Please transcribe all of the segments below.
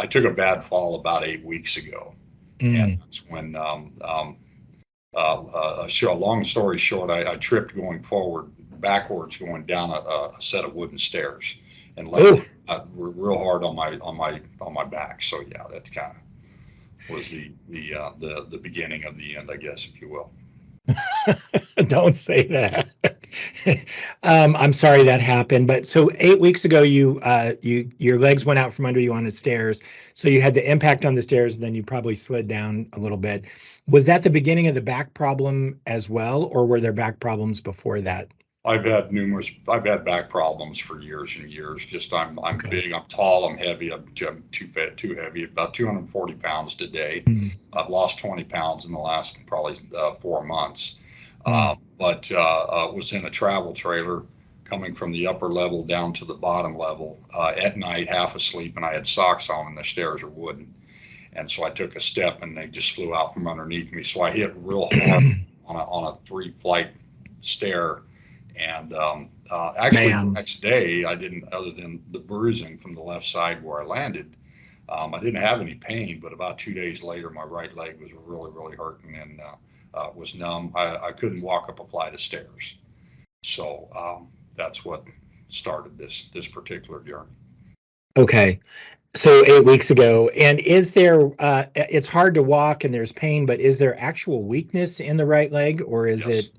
took a bad fall about 8 weeks ago, and Mm. that's when a long story short, I tripped going forward, backwards, going down a set of wooden stairs, and landed Oh, real hard on my back. So yeah, that kind of was the beginning of the end, I guess, if you will. don't say that. I'm sorry that happened. But so 8 weeks ago, your legs went out from under you on the stairs. So you had the impact on the stairs, and then you probably slid down a little bit. Was that the beginning of the back problem as well, or were there back problems before that? I've had back problems for years and years. Just I'm Okay. big, I'm tall, I'm heavy, I'm too fat, too heavy, about 240 pounds today. Mm, I've lost 20 pounds in the last probably 4 months. mm. But Was in a travel trailer coming from the upper level down to the bottom level at night, half asleep, and I had socks on, and the stairs are wooden. And so I took a step, and they just flew out from underneath me. So I hit real hard on a 3 flight stair, and actually the Man. next day I didn't, other than the bruising from the left side where I landed. I didn't have any pain, but about 2 days later, my right leg was really, really hurting, and was numb. I couldn't walk up a flight of stairs. So that's what started this particular journey. Okay. So 8 weeks ago, and is there? It's hard to walk, and there's pain, but is there actual weakness in the right leg, or is Yes. it?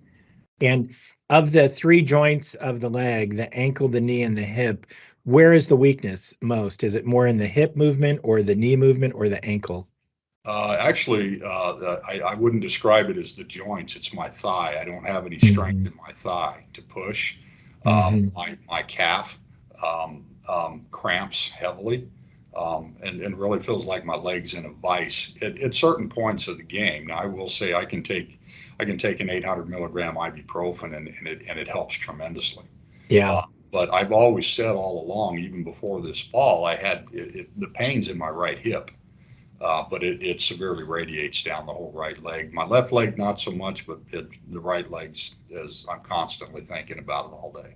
And of the three joints of the leg, the ankle, the knee, and the hip, where is the weakness most? Is it more in the hip movement, or the knee movement, or the ankle? I wouldn't describe it as the joints. It's my thigh. I don't have any strength Hmm. in my thigh to push. Hmm. My calf cramps heavily, and really feels like my leg's in a vice at certain points of the game. Now, I will say I can take an 800 milligram ibuprofen, and it helps tremendously. Yeah. Uh, but I've always said all along, even before this fall, the pain's in my right hip, but it severely radiates down the whole right leg. My left leg, not so much, but the right leg's, as I'm constantly thinking about it all day.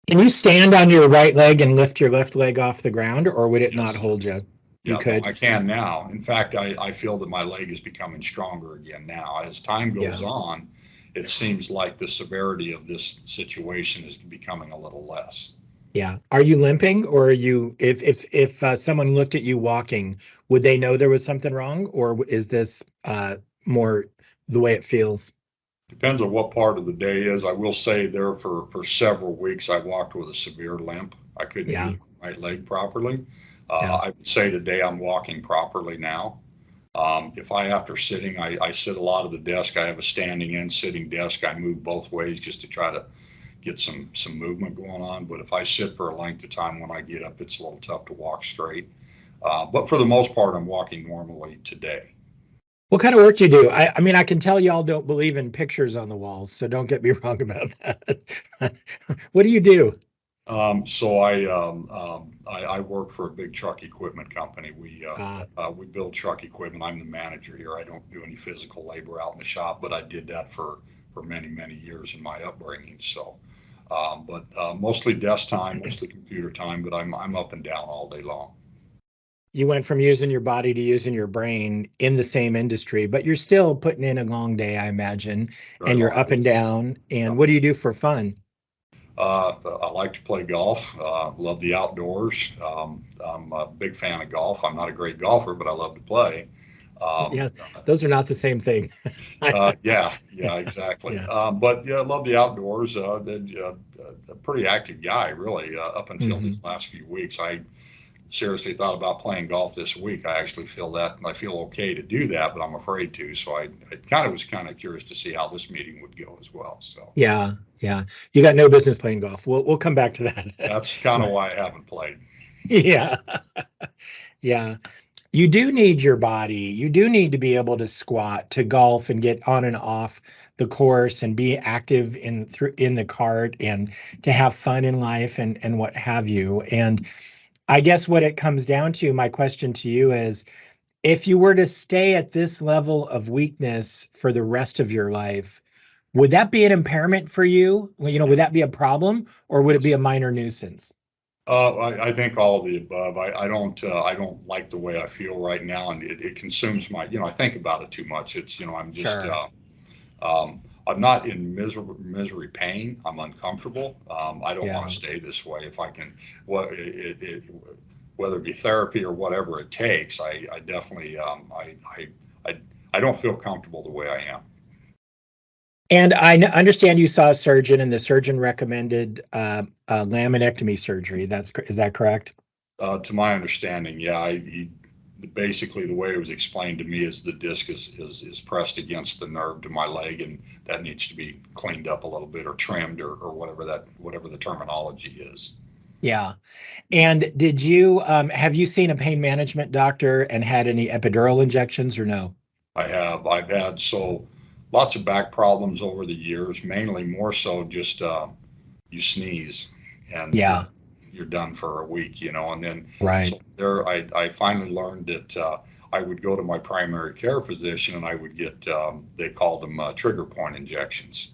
Can you stand on your right leg and lift your left leg off the ground, or would it not Yes. hold you? You Yeah, no, could. I can now. In fact, I feel that my leg is becoming stronger again now. As time goes Yeah. on, it seems like the severity of this situation is becoming a little less. Yeah. Are you limping, or are you? If someone looked at you walking, would they know there was something wrong, or is this more the way it feels? Depends on what part of the day is. I will say there for several weeks I walked with a severe limp. I couldn't Yeah. use my right leg properly. Yeah. I would say today I'm walking properly now. If I, after sitting, I sit a lot of the desk. I have a standing and sitting desk. I move both ways just to try to get some movement going on. But if I sit for a length of time, when I get up, it's a little tough to walk straight. But for the most part, I'm walking normally today. What kind of work do you do? I mean, I can tell y'all don't believe in pictures on the walls, so don't get me wrong about that. What do you do? I work for a big truck equipment company. Uh, We build truck equipment. I'm the manager here. I don't do any physical labor out in the shop, but I did that for many years in my upbringing. So, but mostly desk time, mostly computer time. But I'm up and down all day long. you went from using your body to using your brain in the same industry, but you're still putting in a long day, I imagine, Very and you're long up and days. down. Yeah. And what do you do for fun? I like to play golf. Love the outdoors. I'm a big fan of golf. I'm not a great golfer, but I love to play. Um, Yeah, those are not the same thing. yeah, exactly. Yeah. But yeah, I love the outdoors. A pretty active guy, really, up until Hmm. these last few weeks. I seriously thought about playing golf this week. I actually feel that I feel okay to do that, but I'm afraid to. So I kind of was kind of curious to see how this meeting would go as well. So Yeah, yeah. You got no business playing golf. We'll come back to that. that's kind of why I haven't played. Yeah. Yeah. You do need your body. You do need to be able to squat to golf and get on and off the course and be active in the cart and to have fun in life and what have you. And I guess what it comes down to, my question to you is, if you were to stay at this level of weakness for the rest of your life, would that be an impairment for you? Well, would that be a problem, or would it be Yes. a minor nuisance? I think all of the above. I don't like the way I feel right now, and it consumes my, I think about it too much. It's, I'm just, Sure. I'm not in misery pain. I'm uncomfortable. I don't want Yeah. to stay this way. If I can, what whether it be therapy or whatever it takes, I definitely, I, I don't feel comfortable the way I am. And I understand you saw a surgeon, and the surgeon recommended laminectomy surgery. Is that correct? To my understanding, yeah, basically the way it was explained to me is the disc is pressed against the nerve to my leg, and that needs to be cleaned up a little bit or trimmed or whatever the terminology is. Yeah. And did you have you seen a pain management doctor and had any epidural injections or no? I've had lots of back problems over the years, mainly more so just you sneeze and Yeah, you're done for a week, and then right. so there I finally learned that I would go to my primary care physician and I would get they called them trigger point injections,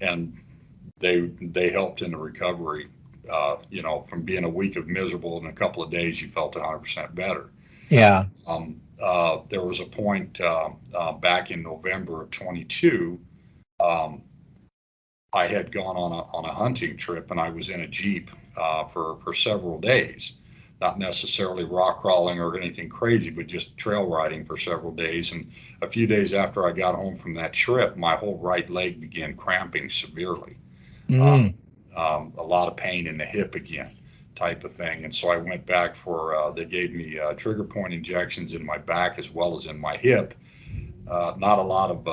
and they helped in the recovery. From being a week of miserable, in a couple of days you felt 100% better. Yeah. There was a point back in November of 22. Um, I had gone on a hunting trip and I was in a Jeep for several days. Not necessarily rock crawling or anything crazy, but just trail riding for several days. And a few days after I got home from that trip, my whole right leg began cramping severely. Uh, Mm, a lot of pain in the hip again, type of thing. And so I went back they gave me trigger point injections in my back as well as in my hip. Not a lot of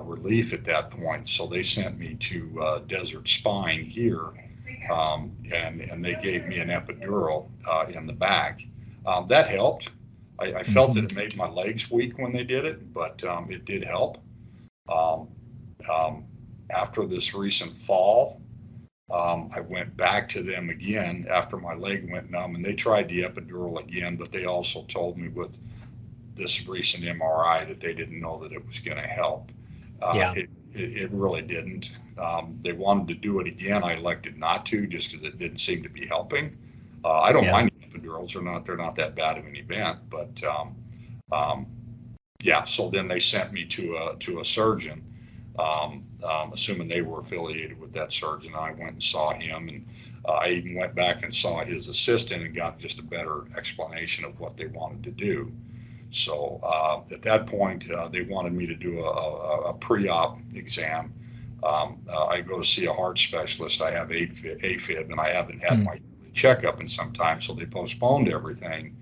relief at that point. So they sent me to Desert Spine here, and they gave me an epidural in the back. That helped. I felt that mhm. it made my legs weak when they did it, but it did help. Um, um, After this recent fall, I went back to them again after my leg went numb, and they tried the epidural again, but they also told me with this recent MRI that they didn't know that it was going to help. Uh, Yeah, it, it really didn't. They wanted to do it again. I elected not to just because it didn't seem to be helping. I don't yeah. mind epidurals; they're not that bad of an event. But um, yeah, so then they sent me to a surgeon, assuming they were affiliated with that surgeon. I went and saw him, and I even went back and saw his assistant and got just a better explanation of what they wanted to do. So at that point, they wanted me to do a pre-op exam. I go to see a heart specialist. I have AFib, and I haven't had Mm, my checkup in some time, so they postponed everything.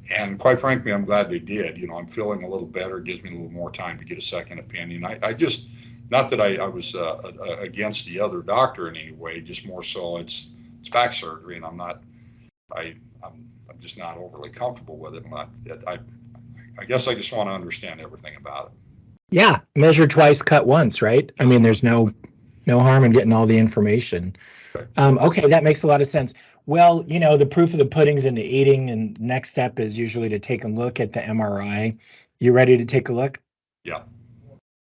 And quite frankly, I'm glad they did. I'm feeling a little better. It gives me a little more time to get a second opinion. I just, not that I was against the other doctor in any way, just more so it's back surgery, and I, I'm just not overly comfortable with it. I guess I just want to understand everything about it. yeah, measure twice, cut once, right? I mean, there's no harm in getting all the information. Okay. Okay, that makes a lot of sense. Well, the proof of the pudding's in the eating, and next step is usually to take a look at the MRI. You ready to take a look? Yeah.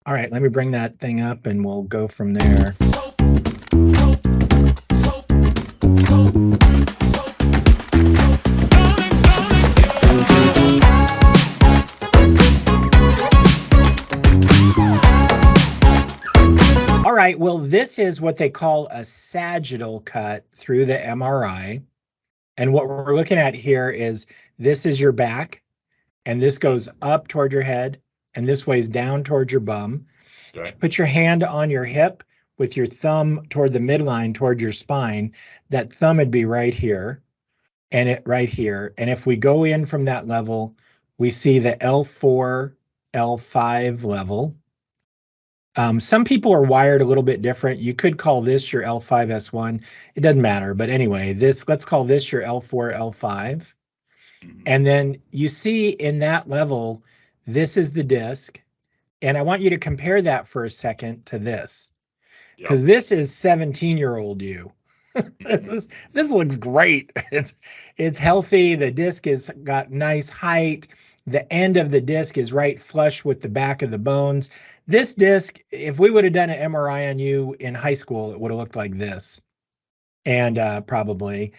All right, let me bring that thing up and we'll go from there. All right, well, this is what they call a sagittal cut through the MRI. And what we're looking at here is this is your back, and this goes up toward your head, and this weighs down toward your bum. If Okay. you put your hand on your hip with your thumb toward the midline toward your spine, that thumb would be right here and it right here. And if we go in from that level, we see the L4, L5 level. Some people are wired a little bit different. You could call this your L5S1. It doesn't matter. But anyway, let's call this your L4, L5. Mm-hmm. And then you see in that level, this is the disc. And I want you to compare that for a second to this, Yep. because this is 17-year-old you. Mm-hmm. This looks great. It's healthy. The disc has got nice height. The end of the disc is right flush with the back of the bones. This disc, if we would have done an MRI on you in high school, it would have looked like this, and probably.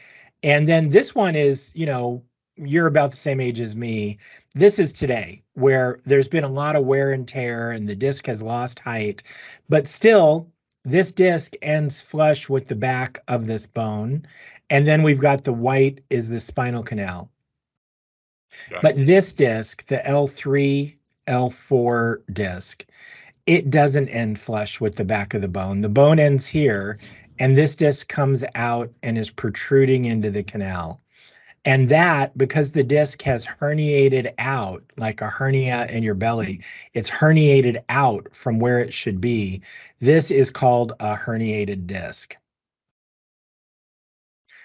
And then this one is, you're about the same age as me. This is today, where there's been a lot of wear and tear and the disc has lost height, but still, this disc ends flush with the back of this bone. And then we've got the white is the spinal canal. Okay. But this disc, the L3, L4 disc, it doesn't end flush with the back of the bone. The bone ends here, and this disc comes out and is protruding into the canal. And that, because the disc has herniated out like a hernia in your belly, it's herniated out from where it should be. This is called a herniated disc.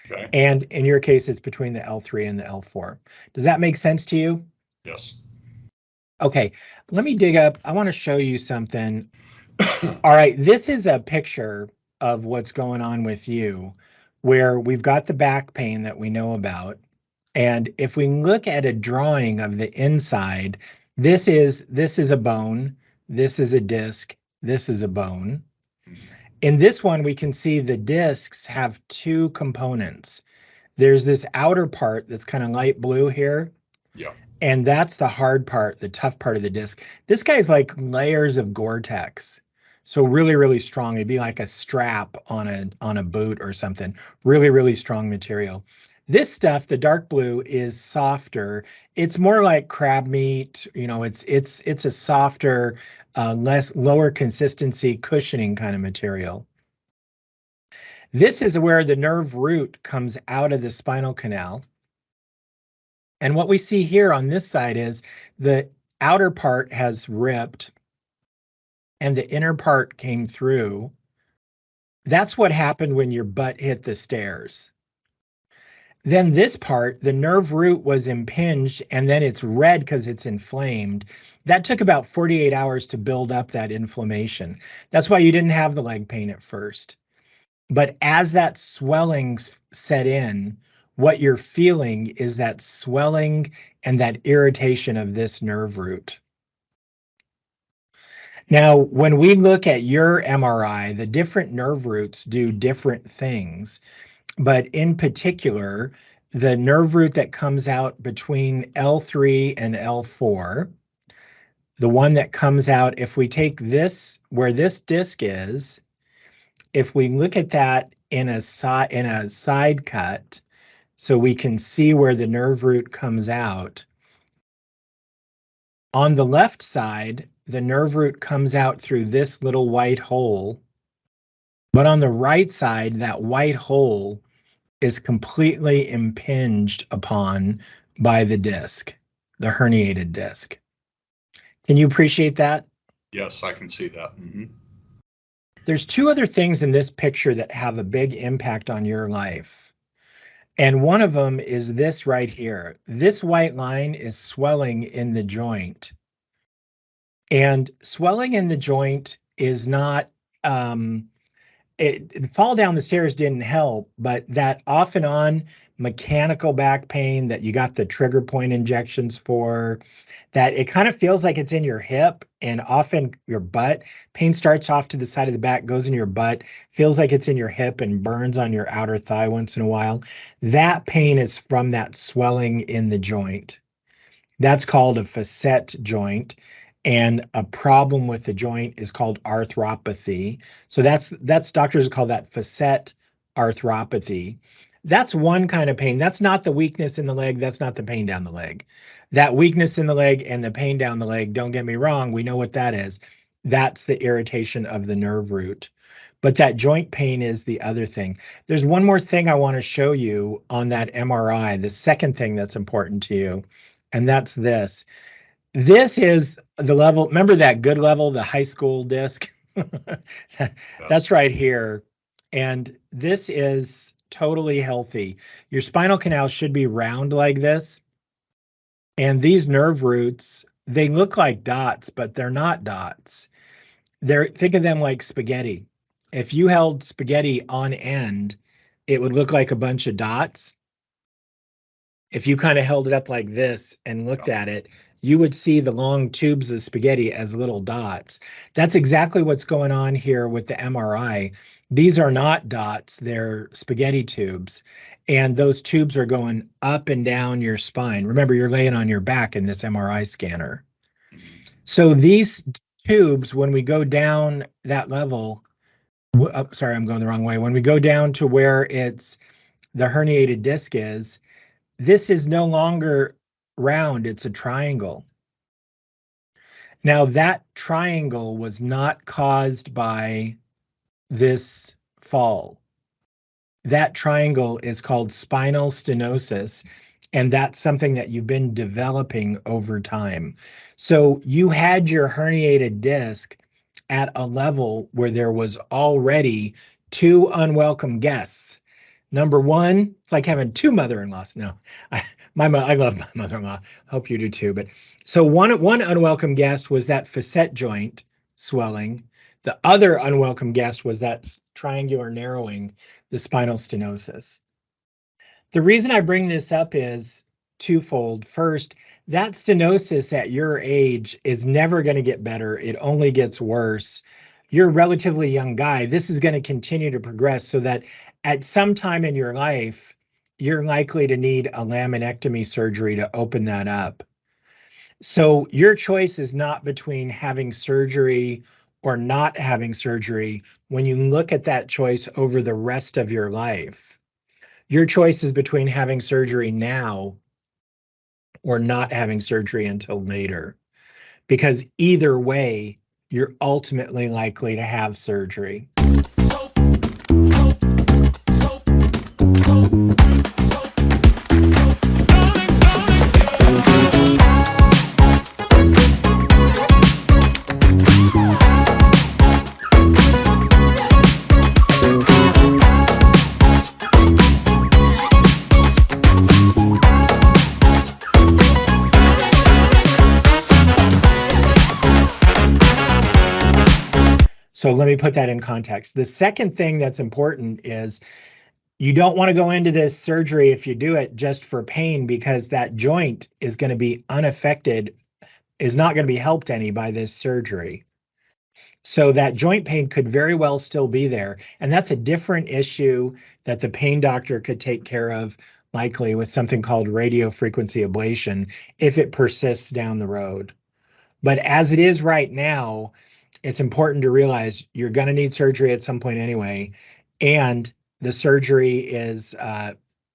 Okay. And in your case, it's between the L3 and the L4. Does that make sense to you? Yes. Okay, let me dig up. I want to show you something. All right, this is a picture of what's going on with you, where we've got the back pain that we know about. And if we look at a drawing of the inside, this is a bone, this is a disc, this is a bone. In this one, we can see the discs have two components. There's this outer part that's kind of light blue here, Yeah. and that's the hard part, the tough part of the disc. This guy's like layers of Gore-Tex. So really, really strong. It'd be like a strap on a boot or something. Really, really strong material. This stuff, the dark blue, is softer. It's more like crab meat. It's a softer, less lower consistency cushioning kind of material. This is where the nerve root comes out of the spinal canal. And what we see here on this side is the outer part has ripped and the inner part came through. That's what happened when your butt hit the stairs. Then this part, the nerve root was impinged and then it's red because it's inflamed. That took about 48 hours to build up that inflammation. That's why you didn't have the leg pain at first. But as that swelling set in, what you're feeling is that swelling and that irritation of this nerve root. Now, when we look at your MRI, the different nerve roots do different things. But in particular, the nerve root that comes out between L3 and L4, the one that comes out, if we take this, where this disc is, if we look at that in a side cut, so we can see where the nerve root comes out. On the left side, the nerve root comes out through this little white hole. But on the right side, that white hole is completely impinged upon by the disc, the herniated disc. Can you appreciate that? Yes, I can see that. There's two other things in this picture that have a big impact on your life. And one of them is this right here. This white line is swelling in the joint. And swelling in the joint is not, fall down the stairs didn't help, but that off and on mechanical back pain that you got the trigger point injections for, that it kind of feels like it's in your hip and often your butt. Pain starts off to the side of the back, goes in your butt, feels like it's in your hip and burns on your outer thigh once in a while. That pain is from that swelling in the joint. That's called a facet joint. And a problem with the joint is called arthropathy. So that's doctors call that facet arthropathy. That's one kind of pain. That's not the weakness in the leg. That's not the pain down the leg. That weakness in the leg and the pain down the leg, don't get me wrong, we know what that is. That's the irritation of the nerve root. But that joint pain is the other thing. There's one more thing I want to show you on that MRI, the second thing that's important to you, and that's this. This is the level. Remember that good level, the high school disc? That's Yes. right here. And this is totally healthy. Your spinal canal should be round like this. And these nerve roots, they look like dots, but they're not dots. Think of them like spaghetti. If you held spaghetti on end, it would look like a bunch of dots. If you kind of held it up like this and looked Yeah. at it, you would see the long tubes of spaghetti as little dots. That's exactly what's going on here with the MRI. These are not dots, they're spaghetti tubes. And those tubes are going up and down your spine. Remember, you're laying on your back in this MRI scanner. So these tubes, when we go down that level, oh, sorry, I'm going the wrong way. When we go down to where it's the herniated disc is, this is no longer round, it's a triangle. Now, that triangle was not caused by this fall. That triangle is called spinal stenosis, and that's something that you've been developing over time. So you had your herniated disc at a level where there was already two unwelcome guests. Number one, it's like having two mother-in-laws. No, I love my mother-in-law. Hope you do too. But so one unwelcome guest was that facet joint swelling. The other unwelcome guest was that triangular narrowing, the spinal stenosis. The reason I bring this up is twofold. First, that stenosis at your age is never going to get better. It only gets worse. You're a relatively young guy. This is going to continue to progress so that at some time in your life, you're likely to need a laminectomy surgery to open that up. So your choice is not between having surgery or not having surgery when you look at that choice over the rest of your life. Your choice is between having surgery now or not having surgery until later, because either way, you're ultimately likely to have surgery. So let me put that in context. The second thing that's important is you don't want to go into this surgery if you do it just for pain, because that joint is going to be unaffected, is not going to be helped any by this surgery. So that joint pain could very well still be there. And that's a different issue that the pain doctor could take care of, likely with something called radiofrequency ablation, if it persists down the road. But as it is right now, it's important to realize you're going to need surgery at some point anyway. And the surgery is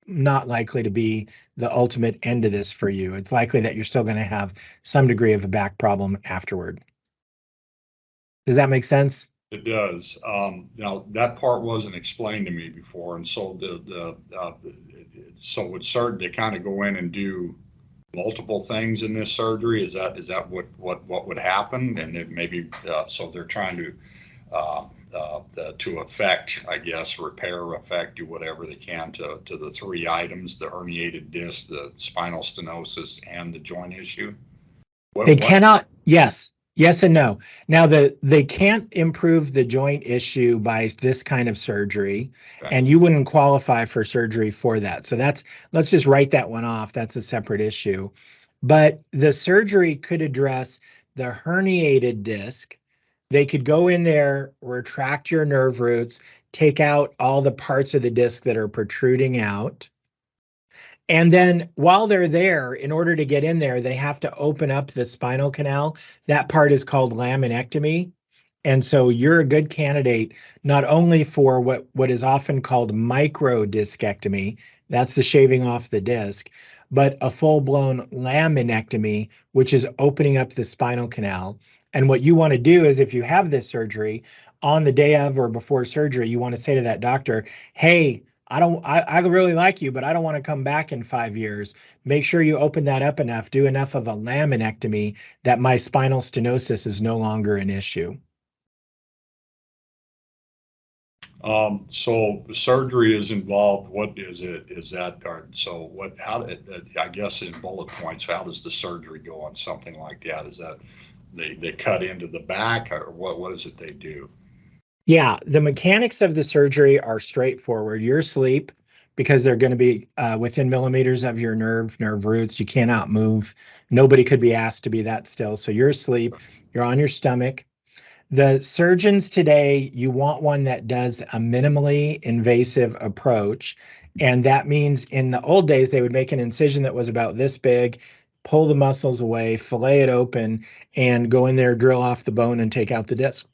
not likely to be the ultimate end of this for you. It's likely that you're still going to have some degree of a back problem afterward. Does that make sense? It does. Now that part wasn't explained to me before, and so so would surgery they kind of go in and do multiple things in this surgery? Is that what would happen? And it maybe so they're trying to affect, I guess, repair, affect, do whatever they can to the three items: the herniated disc, the spinal stenosis, and the joint issue. They cannot, yes and no. Now, they can't improve the joint issue by this kind of surgery, Okay. and you wouldn't qualify for surgery for that. So let's just write that one off. That's a separate issue. But the surgery could address the herniated disc. They could go in there, retract your nerve roots, take out all the parts of the disc that are protruding out. And then while they're there, in order to get in there, they have to open up the spinal canal. That part is called laminectomy. And so you're a good candidate, not only for what is often called microdiscectomy, that's the shaving off the disc, but a full-blown laminectomy, which is opening up the spinal canal. And what you want to do is, if you have this surgery, on the day of or before surgery, you want to say to that doctor, hey, I really like you, but I don't want to come back in 5 years. Make sure you open that up enough, do enough of a laminectomy that my spinal stenosis is no longer an issue. So surgery is involved. What is it? Is that so? What? How? I guess in bullet points, how does the surgery go on something like that? Is that they cut into the back, or what is it they do? Yeah, the mechanics of the surgery are straightforward. You're asleep because they're going to be within millimeters of your nerve roots. You cannot move. Nobody could be asked to be that still. So you're asleep, you're on your stomach. The surgeons today, you want one that does a minimally invasive approach. And that means in the old days, they would make an incision that was about this big, pull the muscles away, fillet it open, and go in there, drill off the bone, and take out the disc.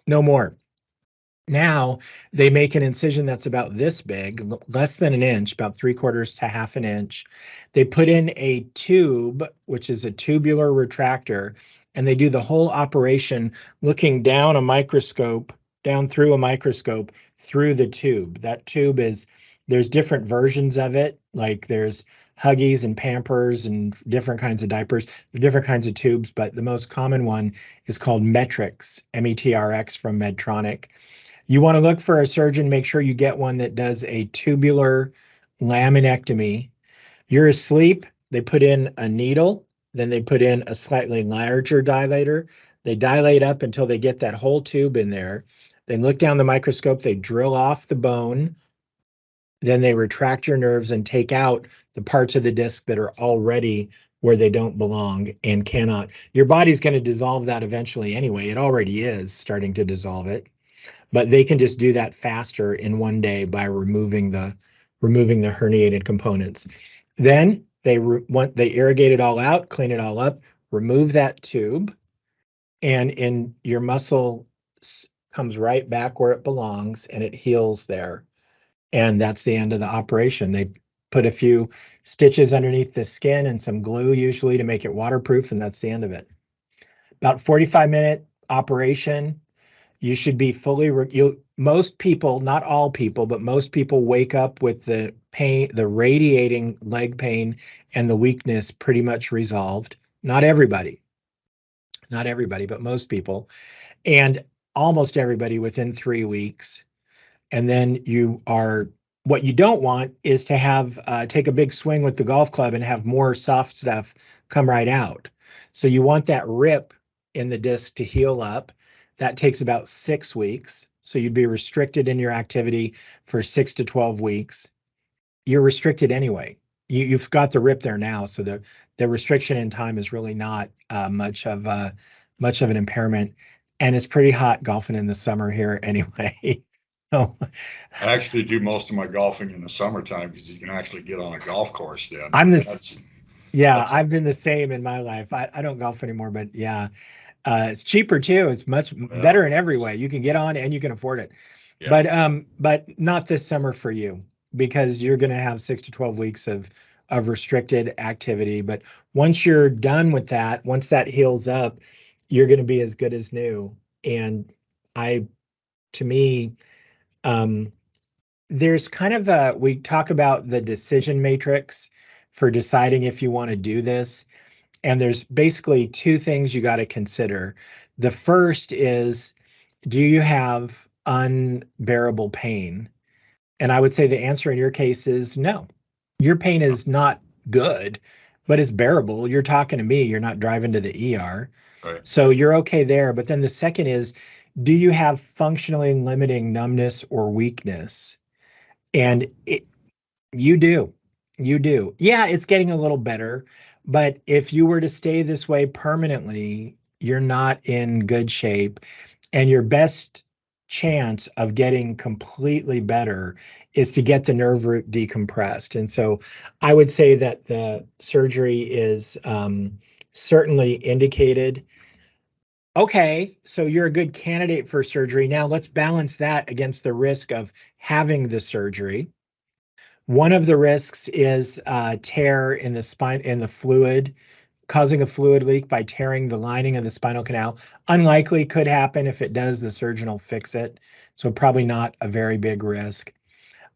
No more. Now they make an incision that's about this big, less than an inch, about 3/4 to half an inch. They put in a tube, which is a tubular retractor, and they do the whole operation looking down a microscope, down through a microscope, through the tube. That tube is, there's different versions of it, like there's Huggies and Pampers and different kinds of diapers, different kinds of tubes, but the most common one is called Metrix, METRX from Medtronic. You want to look for a surgeon, make sure you get one that does a tubular laminectomy. You're asleep, they put in a needle, then they put in a slightly larger dilator. They dilate up until they get that whole tube in there. They look down the microscope, they drill off the bone, then they retract your nerves and take out the parts of the disc that are already where they don't belong and cannot. Your body's going to dissolve that eventually anyway. It already is starting to dissolve it, but they can just do that faster in one day by removing the herniated components. Then they irrigate it all out, clean it all up, remove that tube, and in your muscle comes right back where it belongs and it heals there. And that's the end of the operation. They put a few stitches underneath the skin and some glue usually to make it waterproof, and that's the end of it. About 45-minute operation. You should be fully, most people, not all people, but most people wake up with the pain, the radiating leg pain and the weakness pretty much resolved. Not everybody, but most people, and almost everybody within 3 weeks. And then what you don't want is to have, take a big swing with the golf club and have more soft stuff come right out. So you want that rip in the disc to heal up. That takes about 6 weeks. So you'd be restricted in your activity for 6 to 12 weeks. You're restricted anyway. You've got the rip there now. So the restriction in time is really not much of an impairment. And it's pretty hot golfing in the summer here anyway. So I actually do most of my golfing in the summertime because you can actually get on a golf course then. I'm That's yeah, that's I've been the same in my life. I don't golf anymore, but yeah, it's cheaper too. It's much yeah, better in every way. You can get on and you can afford it. yeah. But not this summer for you because you're going to have 6 to 12 weeks of restricted activity. But once you're done with that, once that heals up, you're going to be as good as new. And I, to me, um, there's kind of we talk about the decision matrix for deciding if you want to do this. And there's basically two things you got to consider. The first is, do you have unbearable pain? And I would say the answer in your case is no. Your pain is not good, but it's bearable. You're talking to me, you're not driving to the ER. Right. So you're okay there. But then the second is, do you have functionally limiting numbness or weakness? And you do. You do. Yeah, it's getting a little better, but if you were to stay this way permanently, you're not in good shape. And your best chance of getting completely better is to get the nerve root decompressed. And so I would say that the surgery is certainly indicated. Okay, so you're a good candidate for surgery. Now let's balance that against the risk of having the surgery. One of the risks is tear in the spine, in the fluid, causing a fluid leak by tearing the lining of the spinal canal. Unlikely, could happen. If it does, the surgeon will fix it. So probably not a very big risk.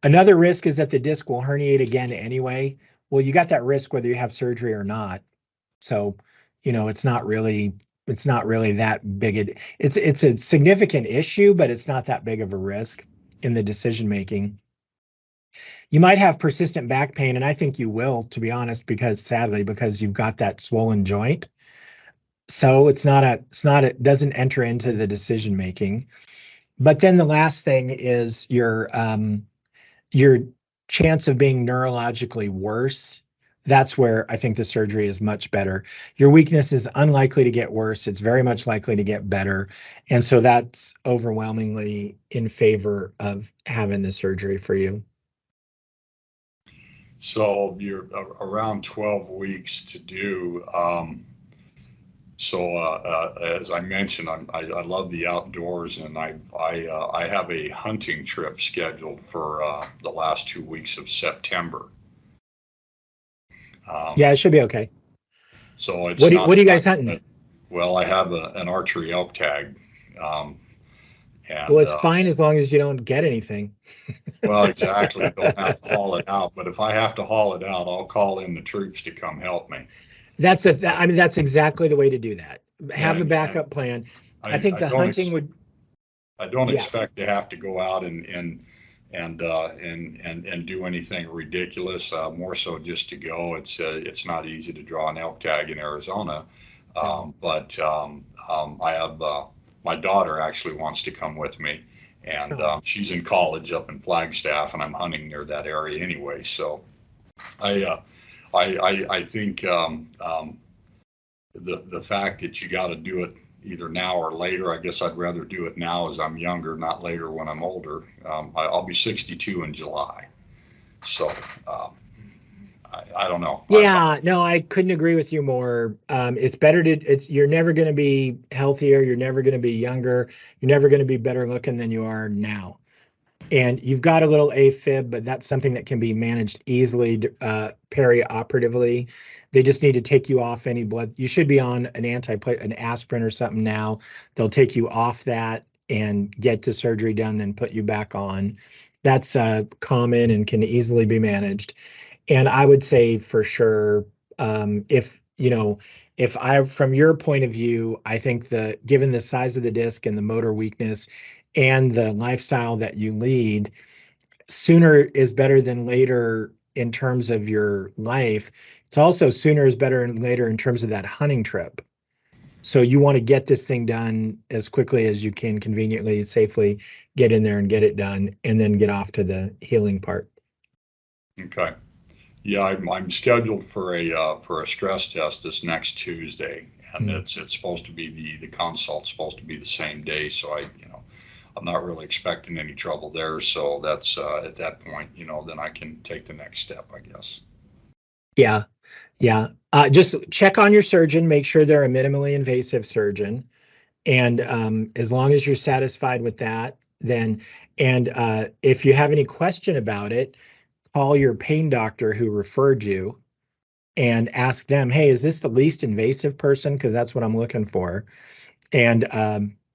Another risk is that the disc will herniate again anyway. Well, you got that risk whether you have surgery or not. So, it's not really that big. It's a significant issue, but it's not that big of a risk in the decision making. You might have persistent back pain, and I think you will, to be honest, because you've got that swollen joint. So it doesn't enter into the decision making. But then the last thing is your chance of being neurologically worse, that's where I think the surgery is much better. Your weakness is unlikely to get worse. It's very much likely to get better. And so that's overwhelmingly in favor of having the surgery for you. So you're around 12 weeks to do. As I mentioned, I love the outdoors, and I have a hunting trip scheduled for the last 2 weeks of September. Yeah, Um, it should be okay. so it's What are you guys not, hunting? well, I have an archery elk tag. Um, Well, and it's fine as long as you don't get anything. Well, exactly. Don't have to haul it out. But if I have to haul it out, I'll call in the troops to come help me. But I mean, that's exactly the way to do that. Have a and backup plan. I I, think I the don't hunting ex would, I don't yeah. expect to have to go out and do anything ridiculous. More so just to go. It's not easy to draw an elk tag in Arizona, No. but I have my daughter actually wants to come with me, and Oh, she's in college up in Flagstaff, and I'm hunting near that area anyway. So I uh, I think the fact that you got to do it either now or later. I guess I'd rather do it now as I'm younger, not later when I'm older. I'll be 62 in July, so um, I don't know. yeah, no, I couldn't agree with you more. It's better to, you're never going to be healthier. You're never going to be younger. You're never going to be better looking than you are now. And you've got a little AFib, but that's something that can be managed easily perioperatively. They just need to take you off any blood. You should be on an aspirin or something now. They'll take you off that and get the surgery done, then put you back on. That's common and can easily be managed. And I would say for sure, if you know, if I, from your point of view, I think given the size of the disc and the motor weakness and the lifestyle that you lead, sooner is better than later in terms of your life. It's also sooner is better than later in terms of that hunting trip. So you want to get this thing done as quickly as you can, conveniently, safely get in there and get it done, and then get off to the healing part. Okay. Yeah, I'm scheduled for a stress test this next Tuesday, and Hmm. it's supposed to be the consult's supposed to be the same day. So I'm not really expecting any trouble there. So that's at that point, then I can take the next step, I guess. Yeah, yeah. Just check on your surgeon, make sure they're a minimally invasive surgeon. And as long as you're satisfied with that, then, and if you have any question about it, call your pain doctor who referred you and ask them, hey, is this the least invasive person? Because that's what I'm looking for. And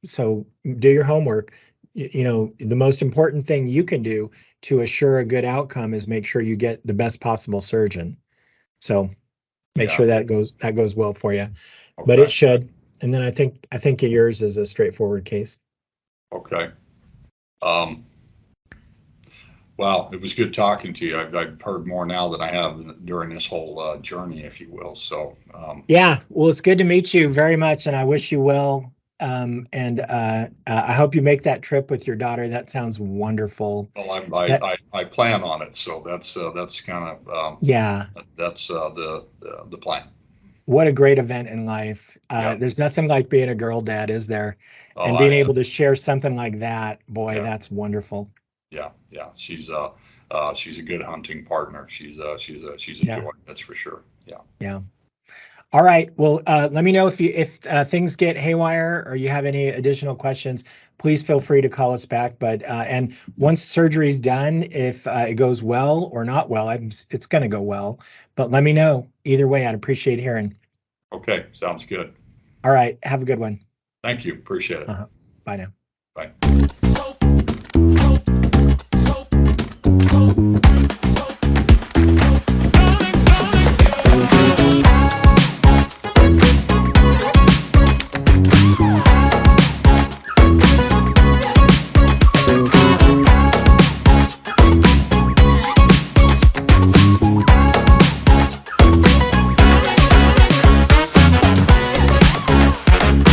so do your homework. The most important thing you can do to assure a good outcome is make sure you get the best possible surgeon. So make Yeah. sure that goes well for you. But it Okay. should. And then I think yours is a straightforward case. Okay. Um, Well, it was good talking to you. I've heard more now than I have during this whole journey, if you will. So, Yeah, well, it's good to meet you very much, and I wish you well. And I hope you make that trip with your daughter. That sounds wonderful. well, That, I plan on it. So that's kind of yeah, that's the plan. what a great event in life. Yeah. There's nothing like being a girl dad, is there? Oh, And being able to share something like that, boy, yeah, that's wonderful. yeah. She's a good hunting partner. She's a Yeah, joy. That's for sure. Yeah. yeah. All right. Well, let me know if things get haywire or you have any additional questions. Please feel free to call us back. But and once surgery is done, if it goes well or not well, it's going to go well. But let me know. Either way, I'd appreciate hearing. Okay. Sounds good. All right. Have a good one. Thank you. Appreciate it. Bye now. Bye.